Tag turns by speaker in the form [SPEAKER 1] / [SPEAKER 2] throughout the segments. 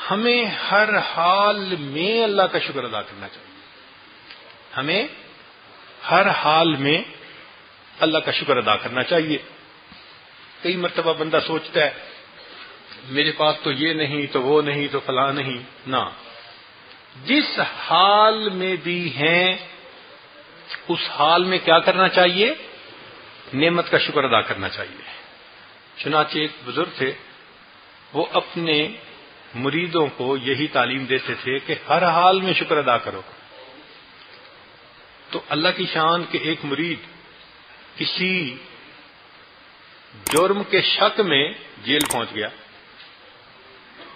[SPEAKER 1] ہمیں ہر حال میں اللہ کا شکر ادا کرنا چاہیے. ہمیں ہر حال میں اللہ کا شکر ادا کرنا چاہیے. کئی مرتبہ بندہ سوچتا ہے میرے پاس تو یہ نہیں تو وہ نہیں تو فلاں نہیں. نہ، جس حال میں بھی ہیں اس حال میں کیا کرنا چاہیے؟ نعمت کا شکر ادا کرنا چاہیے. چنانچہ ایک بزرگ تھے، وہ اپنے مریدوں کو یہی تعلیم دیتے تھے کہ ہر حال میں شکر ادا کرو. تو اللہ کی شان کہ ایک مرید کسی جرم کے شک میں جیل پہنچ گیا.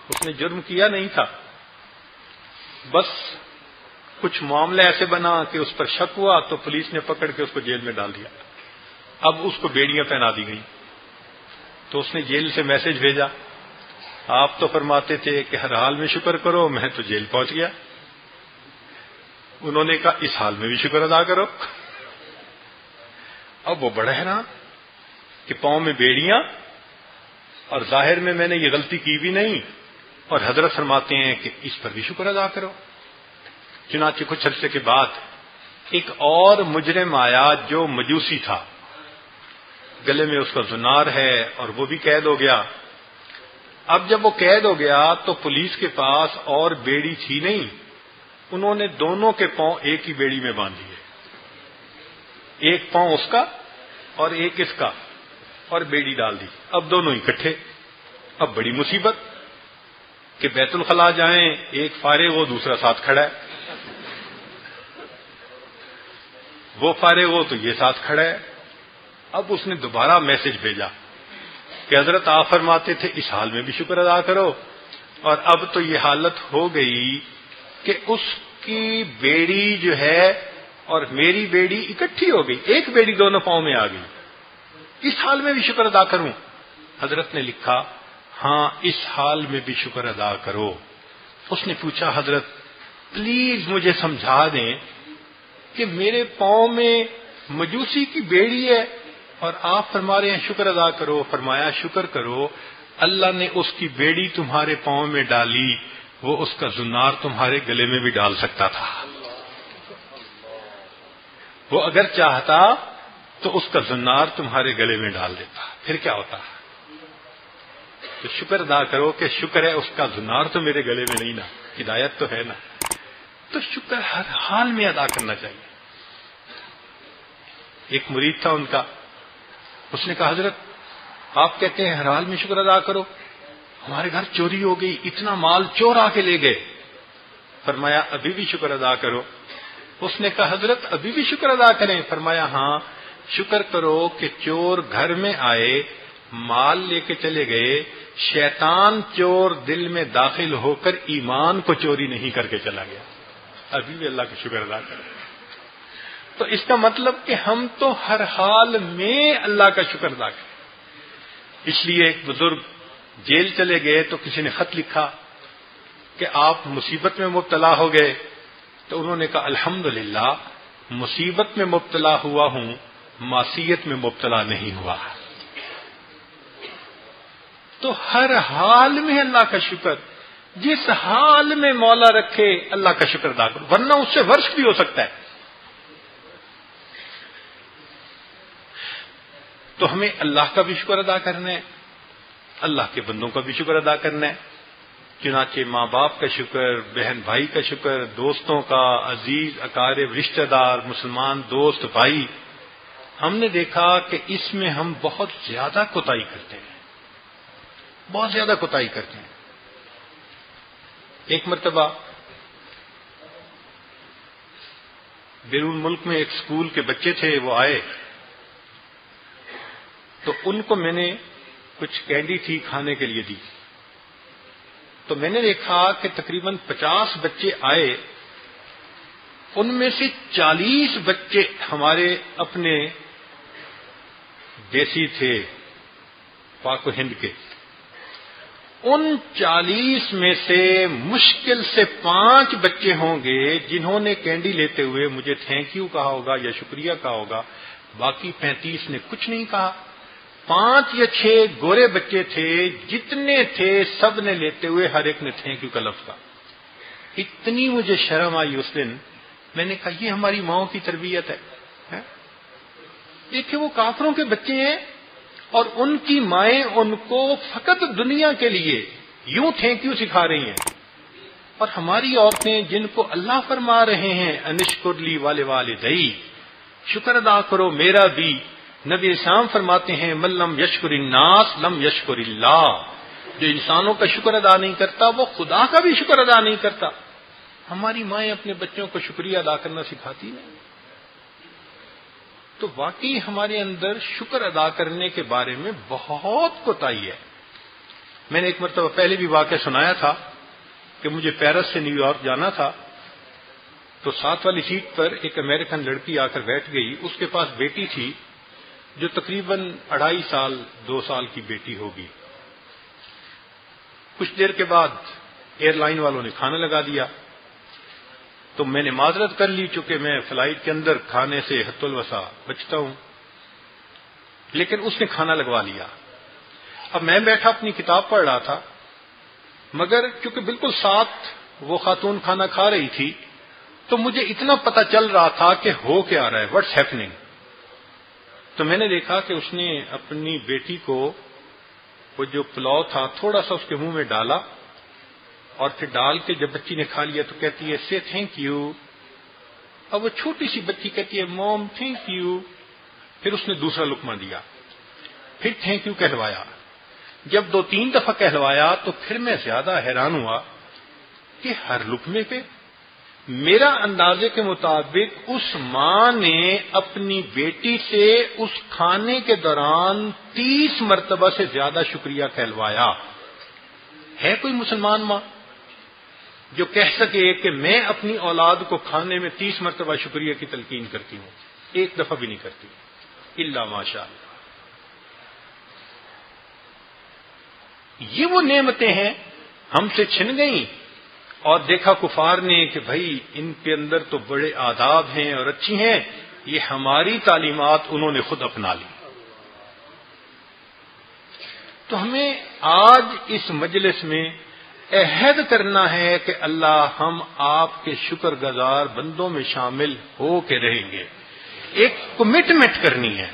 [SPEAKER 1] اس نے جرم کیا نہیں تھا، بس کچھ معاملہ ایسے بنا کہ اس پر شک ہوا تو پولیس نے پکڑ کے اس کو جیل میں ڈال دیا. اب اس کو بیڑیاں پہنا دی گئیں. تو اس نے جیل سے میسج بھیجا، آپ تو فرماتے تھے کہ ہر حال میں شکر کرو، میں تو جیل پہنچ گیا. انہوں نے کہا اس حال میں بھی شکر ادا کرو. اب وہ بڑا حیران کہ پاؤں میں بیڑیاں اور ظاہر میں نے یہ غلطی کی بھی نہیں، اور حضرت فرماتے ہیں کہ اس پر بھی شکر ادا کرو. چنانچہ کچھ عرصے کے بعد ایک اور مجرم آیا جو مجوسی تھا، گلے میں اس کا زنار ہے اور وہ بھی قید ہو گیا. اب جب وہ قید ہو گیا تو پولیس کے پاس اور بیڑی تھی نہیں، انہوں نے دونوں کے پاؤں ایک ہی بیڑی میں باندھ دیے. ایک پاؤں اس کا اور ایک اس کا، اور بیڑی ڈال دی. اب دونوں اکٹھے. اب بڑی مصیبت کہ بیت الخلاء جائیں، ایک فارغ ہو دوسرا ساتھ کھڑا ہے، وہ فارغ ہو تو یہ ساتھ کھڑا ہے. اب اس نے دوبارہ میسج بھیجا کہ حضرت آپ فرماتے تھے اس حال میں بھی شکر ادا کرو، اور اب تو یہ حالت ہو گئی کہ اس کی بیڑی جو ہے اور میری بیڑی اکٹھی ہو گئی، ایک بیڑی دونوں پاؤں میں آ گئی، اس حال میں بھی شکر ادا کروں؟ حضرت نے لکھا ہاں اس حال میں بھی شکر ادا کرو. اس نے پوچھا حضرت پلیز مجھے سمجھا دیں کہ میرے پاؤں میں مجوسی کی بیڑی ہے اور آپ فرما رہے ہیں شکر ادا کرو. فرمایا شکر کرو، اللہ نے اس کی بیڑی تمہارے پاؤں میں ڈالی، وہ اس کا زنار تمہارے گلے میں بھی ڈال سکتا تھا. وہ اگر چاہتا تو اس کا زنار تمہارے گلے میں ڈال دیتا، پھر کیا ہوتا؟ تو شکر ادا کرو کہ شکر ہے اس کا زنار تو میرے گلے میں نہیں نا، ہدایت تو ہے نا. تو شکر ہر حال میں ادا کرنا چاہیے. ایک مرید تھا ان کا، اس نے کہا حضرت آپ کہتے ہیں ہر حال میں شکر ادا کرو، ہمارے گھر چوری ہو گئی، اتنا مال چور آ کے لے گئے. فرمایا ابھی بھی شکر ادا کرو. اس نے کہا حضرت ابھی بھی شکر ادا کریں؟ فرمایا ہاں شکر کرو کہ چور گھر میں آئے، مال لے کے چلے گئے، شیطان چور دل میں داخل ہو کر ایمان کو چوری نہیں کر کے چلا گیا. ابھی بھی اللہ کا شکر ادا کریں. تو اس کا مطلب کہ ہم تو ہر حال میں اللہ کا شکر ادا کریں. اس لیے ایک بزرگ جیل چلے گئے تو کسی نے خط لکھا کہ آپ مصیبت میں مبتلا ہو گئے. تو انہوں نے کہا الحمدللہ مصیبت میں مبتلا ہوا ہوں، معصیت میں مبتلا نہیں ہوا. تو ہر حال میں اللہ کا شکر، جس حال میں مولا رکھے اللہ کا شکر ادا کرو، ورنہ اس سے ورش بھی ہو سکتا ہے. تو ہمیں اللہ کا بھی شکر ادا کرنا ہے، اللہ کے بندوں کا بھی شکر ادا کرنا ہے. چنانچہ ماں باپ کا شکر، بہن بھائی کا شکر، دوستوں کا، عزیز اقارب رشتہ دار، مسلمان دوست بھائی، ہم نے دیکھا کہ اس میں ہم بہت زیادہ کوتاہی کرتے ہیں، بہت زیادہ کوتاہی کرتے ہیں. ایک مرتبہ بیرون ملک میں ایک اسکول کے بچے تھے، وہ آئے تو ان کو میں نے کچھ کینڈی تھی کھانے کے لیے دی. تو میں نے دیکھا کہ تقریباً 50 بچے آئے، ان میں سے 40 بچے ہمارے اپنے دیسی تھے، پاک و ہند کے. ان 40 میں سے مشکل سے 5 بچے ہوں گے جنہوں نے کینڈی لیتے ہوئے مجھے تھینک یو کہا ہوگا یا شکریہ کہا ہوگا، باقی 35 نے کچھ نہیں کہا. 5 یا 6 گورے بچے تھے، جتنے تھے سب نے لیتے ہوئے ہر ایک نے تھینک یو کا لفظ کہا. اتنی مجھے شرم آئی اس دن، میں نے کہا یہ ہماری ماؤں کی تربیت ہے. دیکھیں وہ کافروں کے بچے ہیں اور ان کی مائیں ان کو فقط دنیا کے لیے یوں تھینک یو سکھا رہی ہیں، اور ہماری عورتیں جن کو اللہ فرما رہے ہیں انشکر لی والے والدئی، شکر ادا کرو میرا بھی. نبی اسلام فرماتے ہیں من لم یشکر الناس لم یشکر اللہ، جو انسانوں کا شکر ادا نہیں کرتا وہ خدا کا بھی شکر ادا نہیں کرتا. ہماری مائیں اپنے بچوں کو شکریہ ادا کرنا سکھاتی نہیں. تو واقعی ہمارے اندر شکر ادا کرنے کے بارے میں بہت کوتاہی ہے. میں نے ایک مرتبہ پہلے بھی واقعہ سنایا تھا کہ مجھے پیرس سے نیو یارک جانا تھا، تو 7 والی سیٹ پر ایک امریکن لڑکی آ کر بیٹھ گئی. اس کے پاس بیٹی تھی جو تقریباً 2.5 سال 2 سال کی بیٹی ہوگی. کچھ دیر کے بعد ایئر لائن والوں نے کھانا لگا دیا، تو میں نے معذرت کر لی چونکہ میں فلائٹ کے اندر کھانے سے حت الوسع بچتا ہوں، لیکن اس نے کھانا لگوا لیا. اب میں بیٹھا اپنی کتاب پڑھ رہا تھا، مگر کیونکہ بالکل ساتھ وہ خاتون کھانا کھا رہی تھی تو مجھے اتنا پتہ چل رہا تھا کہ ہو کیا رہا ہے، واٹس ہیپننگ. تو میں نے دیکھا کہ اس نے اپنی بیٹی کو وہ جو پلاؤ تھا تھوڑا سا اس کے منہ میں ڈالا، اور پھر ڈال کے جب بچی نے کھا لیا تو کہتی ہے سے تھینک یو. اب وہ چھوٹی سی بچی کہتی ہے موم تھینک یو. پھر اس نے دوسرا لقمہ دیا، پھر تھینک یو کہلوایا. جب 2-3 دفعہ کہلوایا تو پھر میں زیادہ حیران ہوا کہ ہر لقمے پہ میرا اندازے کے مطابق اس ماں نے اپنی بیٹی سے اس کھانے کے دوران 30 مرتبہ سے زیادہ شکریہ کہلوایا. ہے کوئی مسلمان ماں جو کہہ سکے کہ میں اپنی اولاد کو کھانے میں 30 مرتبہ شکریہ کی تلقین کرتی ہوں؟ ایک دفعہ بھی نہیں کرتی، الا ماشاء اللہ. یہ وہ نعمتیں ہیں ہم سے چھن گئیں، اور دیکھا کفار نے کہ بھائی ان کے اندر تو بڑے آداب ہیں اور اچھی ہیں، یہ ہماری تعلیمات انہوں نے خود اپنا لی. تو ہمیں آج اس مجلس میں عہد کرنا ہے کہ اللہ ہم آپ کے شکر گزار بندوں میں شامل ہو کے رہیں گے. ایک کمٹمنٹ کرنی ہے.